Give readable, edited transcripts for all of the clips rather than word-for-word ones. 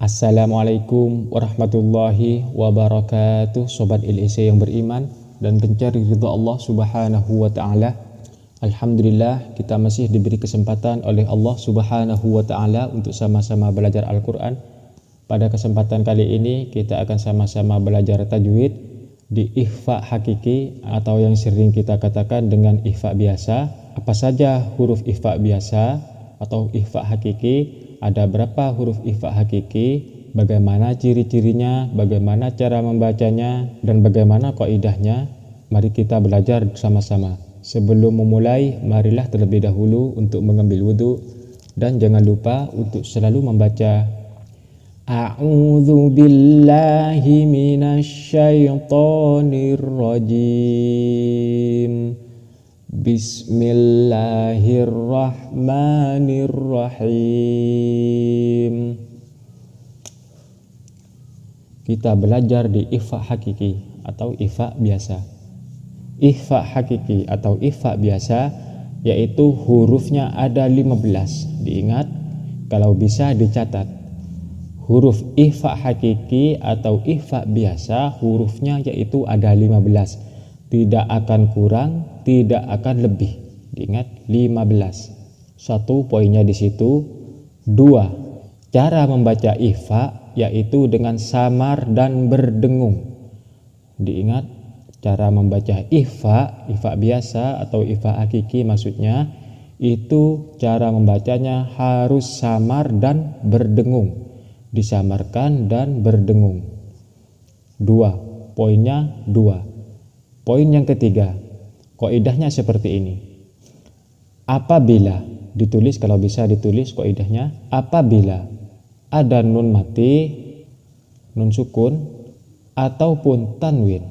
Assalamualaikum warahmatullahi wabarakatuh. Sobat LEC yang beriman dan pencari ridha Allah subhanahu wa ta'ala. Alhamdulillah, kita masih diberi kesempatan oleh Allah subhanahu wa ta'ala untuk sama-sama belajar Al-Quran. Pada kesempatan kali ini kita akan sama-sama belajar tajwid di ikhfa hakiki atau yang sering kita katakan dengan ikhfa biasa. Apa saja huruf ikhfa biasa atau ikhfa hakiki? Ada berapa huruf ikhfa hakiki, bagaimana ciri-cirinya, bagaimana cara membacanya, dan bagaimana kaidahnya. Mari kita belajar sama-sama. Sebelum memulai, marilah terlebih dahulu untuk mengambil wudhu, dan jangan lupa untuk selalu membaca A'udzu billahi minasyaitonir rajim. Bismillahirrahmanirrahim. Kita belajar di ikhfa hakiki atau ikhfa biasa. Ikhfa hakiki atau ikhfa biasa yaitu hurufnya ada 15. Diingat, kalau bisa dicatat. Huruf ikhfa hakiki atau ikhfa biasa hurufnya yaitu ada 15. Tidak akan kurang, tidak akan lebih. Diingat 15. Satu poinnya di situ. Dua, cara membaca ikhfa yaitu dengan samar dan berdengung. Diingat, cara membaca ikhfa biasa atau ikhfa hakiki maksudnya itu cara membacanya harus samar dan berdengung. Disamarkan dan berdengung. Dua, poinnya dua. Poin yang ketiga, kaidahnya seperti ini. Apabila, ditulis kalau bisa ditulis kaidahnya, apabila ada nun mati, nun sukun, ataupun tanwin,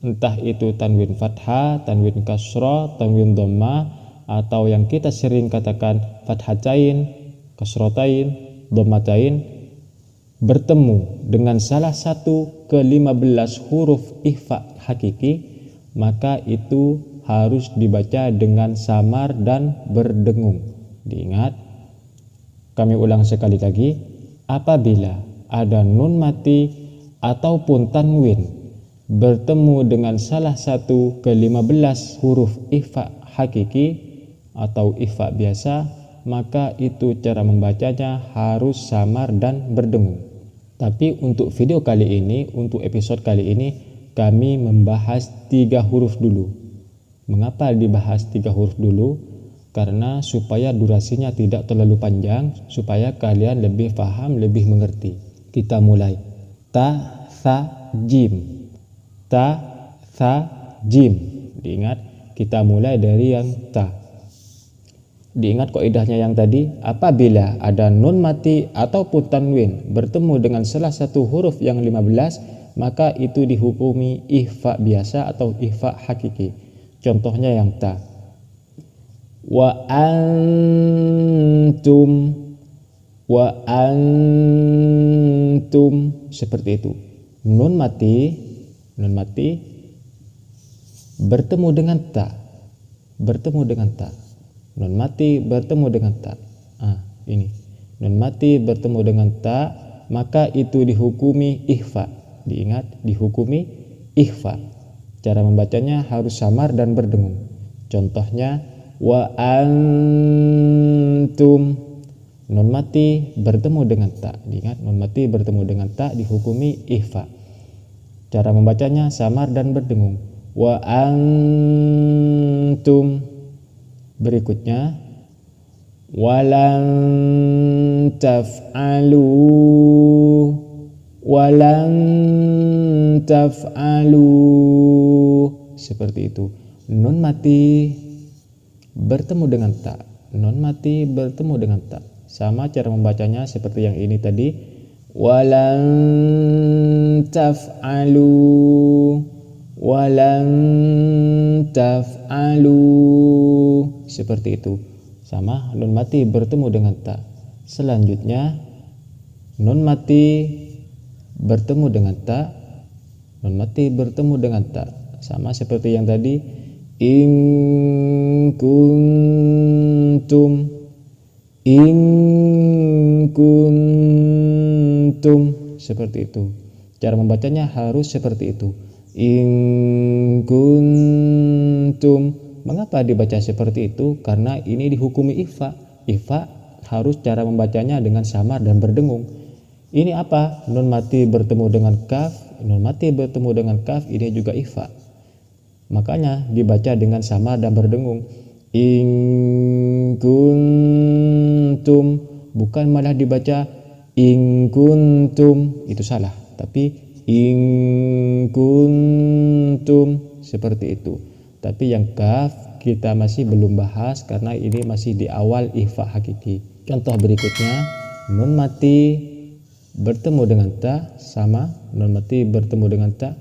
entah itu tanwin fathah, tanwin kasrah, tanwin dhamma, atau yang kita sering katakan fathatain, kasratain, dhammatain, bertemu dengan salah satu ke-15 huruf ikhfa hakiki, maka itu harus dibaca dengan samar dan berdengung. Diingat, kami ulang sekali lagi, apabila ada nun mati ataupun tanwin bertemu dengan salah satu ke-15 huruf ikhfa hakiki atau ikhfa biasa, maka itu cara membacanya harus samar dan berdengung. Tapi untuk video kali ini, untuk episode kali ini, kami membahas 3 huruf dulu. Mengapa dibahas 3 huruf dulu? Karena supaya durasinya tidak terlalu panjang, supaya kalian lebih paham, lebih mengerti. Kita mulai. Ta, tha, jim. Ta, tha, jim. Diingat, kita mulai dari yang ta. Diingat kaidahnya yang tadi, apabila ada nun mati ataupun tanwin bertemu dengan salah satu huruf yang 15, maka itu dihukumi ikhfa biasa atau ikhfa hakiki. Contohnya yang ta. Wa antum, wa antum, seperti itu. Nun mati bertemu dengan ta, nun mati bertemu dengan ta. Ini nun mati bertemu dengan ta, maka itu dihukumi ikhfa. Diingat, dihukumi ikhfa. Cara membacanya harus samar dan berdengung. Contohnya wa antum, nun mati bertemu dengan ta. Diingat, nun mati bertemu dengan ta dihukumi ikhfa. Cara membacanya samar dan berdengung. Wa antum. Berikutnya, walan taf'alu, seperti itu. Nun mati bertemu dengan ta, nun mati bertemu dengan ta. Sama cara membacanya seperti yang ini tadi. Walan taf'alu, seperti itu. Sama, nun mati bertemu dengan ta. Selanjutnya, nun mati bertemu dengan ta, nun mati bertemu dengan ta. Sama seperti yang tadi. In kuntum, in kuntum seperti itu. Cara membacanya harus seperti itu. In kuntum. Mengapa dibaca seperti itu? Karena ini dihukumi ikhfa. Ikhfa harus cara membacanya dengan samar dan berdengung. Ini apa? Nun mati bertemu dengan kaf. Nun mati bertemu dengan kaf, ini juga ikhfa. Makanya dibaca dengan samar dan berdengung. In kuntum, bukan malah dibaca in kuntum, itu salah. Tapi in kuntum seperti itu. Tapi yang kaf kita masih belum bahas karena ini masih di awal ikhfa hakiki. Contoh berikutnya, nun mati bertemu dengan ta sama nun mati bertemu dengan ta.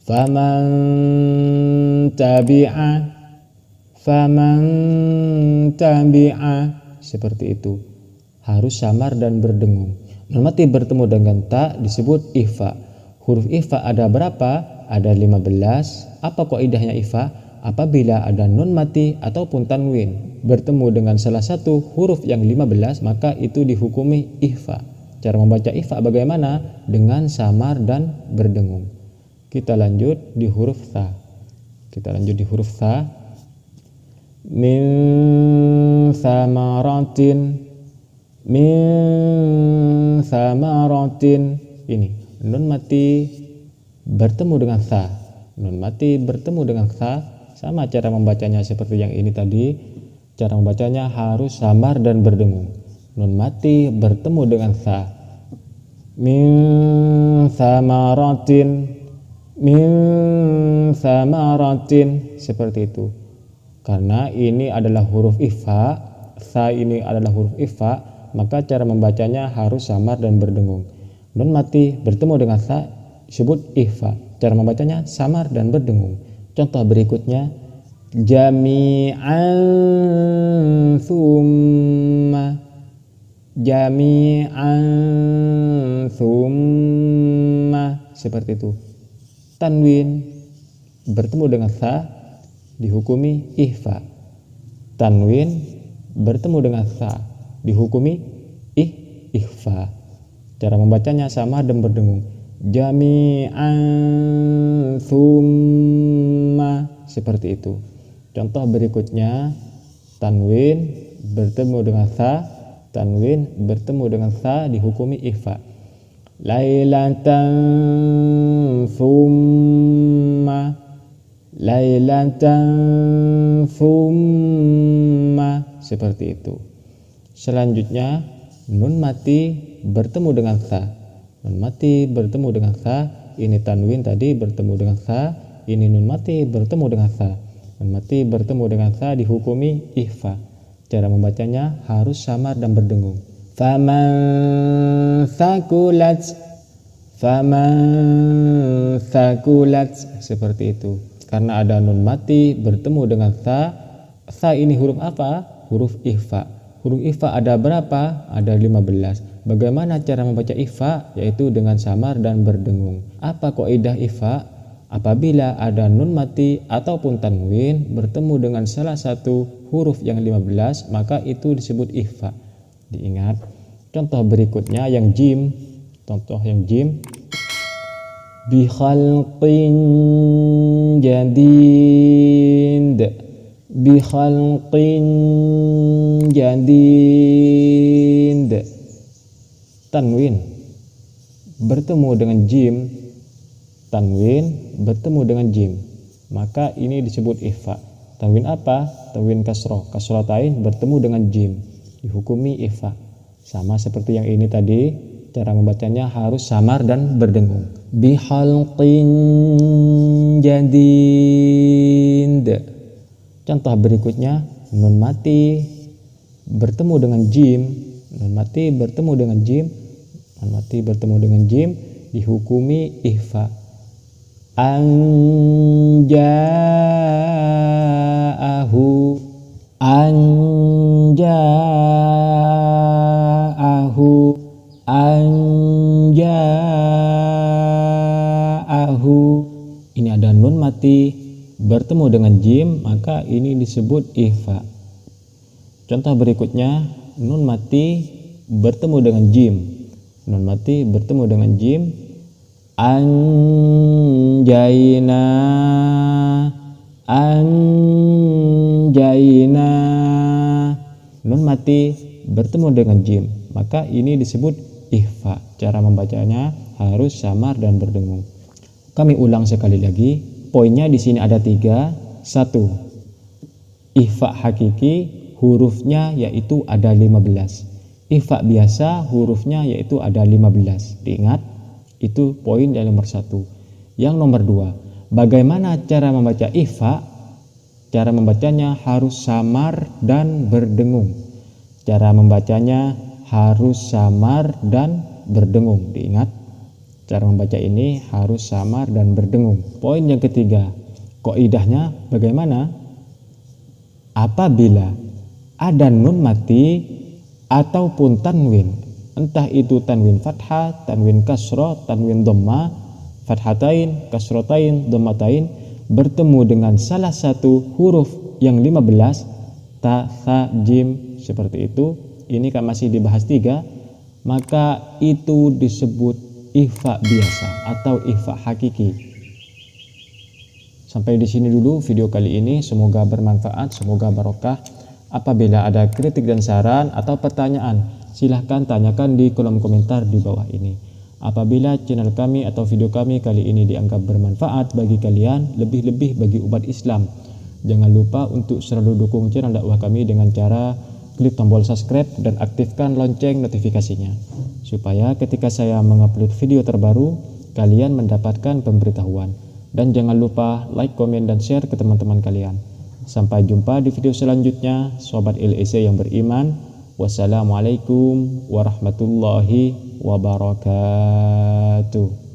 Faman tabi'a seperti itu. Harus samar dan berdengung. Nun mati bertemu dengan ta disebut ikhfa. Huruf ikhfa ada berapa? Ada 15. Apa kaidahnya ikhfa? Apabila ada nun mati ataupun tanwin bertemu dengan salah satu huruf yang 15, maka itu dihukumi ikhfa. Cara membaca ikhfa bagaimana? Dengan samar dan berdengung. Kita lanjut di huruf tha. Min samaratin. Ini nun mati bertemu dengan tha. Nun mati bertemu dengan tha, sama cara membacanya seperti yang ini tadi. Cara membacanya harus samar dan berdengung. Nun mati bertemu dengan tha. Min samaratin seperti itu. Karena ini adalah huruf ikhfa, tha ini adalah huruf ikhfa, maka cara membacanya harus samar dan berdengung. Nun mati bertemu dengan tha disebut ikhfa. Cara membacanya samar dan berdengung. Contoh berikutnya, jami'an thumma seperti itu. Tanwin bertemu dengan tha dihukumi ikhfa. Tanwin bertemu dengan tha dihukumi ikhfa. Cara membacanya sama dan berdengung. Jami'an thumma seperti itu. Contoh berikutnya, tanwin bertemu dengan tha, tanwin bertemu dengan tha dihukumi ikhfa. Lailatan thumma seperti itu. Selanjutnya, nun mati bertemu dengan tha. Nun mati bertemu dengan tha, ini tanwin tadi bertemu dengan tha, ini nun mati bertemu dengan tha. Nun mati bertemu dengan tha dihukumi ikhfa. Cara membacanya harus samar dan berdengung. Faman thakulat seperti itu. Karena ada nun mati bertemu dengan tha. Tha ini huruf apa? Huruf ikhfa. Huruf ikhfa ada berapa? Ada 15. Bagaimana cara membaca ikhfa? Yaitu dengan samar dan berdengung. Apa kaidah ikhfa? Apabila ada nun mati ataupun tanwin bertemu dengan salah satu huruf yang 15, maka itu disebut ikhfa. Diingat. Contoh berikutnya yang jim. Contoh yang jim. Bi khalqin jadid. Bi khalqin jadid. Tanwin bertemu dengan jim. Tanwin bertemu dengan jim, maka ini disebut ikhfa. Tanwin apa? Tanwin kasroh. Kasroh tain bertemu dengan jim, dihukumi ikhfa. Sama seperti yang ini tadi, cara membacanya harus samar dan berdengung. Bi khalqin jadid. Contoh berikutnya, nun mati bertemu dengan jim. Nun mati bertemu dengan jim. Nun mati bertemu dengan jim dihukumi ikhfa. Anja'ahu ini ada nun mati bertemu dengan jim, maka ini disebut ikhfa. Contoh berikutnya, nun mati bertemu dengan jim. nun mati bertemu dengan jim, anjaina, anjaina, nun mati bertemu dengan jim, maka ini disebut ikhfa. Cara membacanya harus samar dan berdengung. Kami ulang sekali lagi, poinnya di sini ada 3. 1. Ikhfa hakiki, hurufnya yaitu ada 15. Ikhfa biasa, hurufnya yaitu ada 15. Diingat, itu poin yang nomor 1. Yang nomor 2, bagaimana cara membaca ikhfa? Cara membacanya harus samar dan berdengung. Cara membacanya harus samar dan berdengung. Diingat, cara membaca ini harus samar dan berdengung. Poin yang ketiga, kaidahnya bagaimana? Apabila ada nun mati ataupun tanwin, entah itu tanwin fathah, tanwin kasrah, tanwin dhamma, fathatain, kasratain, dhammatain, bertemu dengan salah satu huruf yang 15, ta, tha, jim, seperti itu, ini kan masih dibahas 3, maka itu disebut ikhfa biasa atau ikhfa hakiki. Sampai di sini dulu video kali ini, semoga bermanfaat, semoga barokah. Apabila ada kritik dan saran atau pertanyaan, silahkan tanyakan di kolom komentar di bawah ini. Apabila channel kami atau video kami kali ini dianggap bermanfaat bagi kalian, lebih-lebih bagi umat Islam, jangan lupa untuk selalu dukung channel dakwah kami dengan cara klik tombol subscribe dan aktifkan lonceng notifikasinya, supaya ketika saya mengupload video terbaru, kalian mendapatkan pemberitahuan. Dan jangan lupa like, komen, dan share ke teman-teman kalian. Sampai jumpa di video selanjutnya, Sobat LEC yang beriman. Wassalamualaikum warahmatullahi wabarakatuh.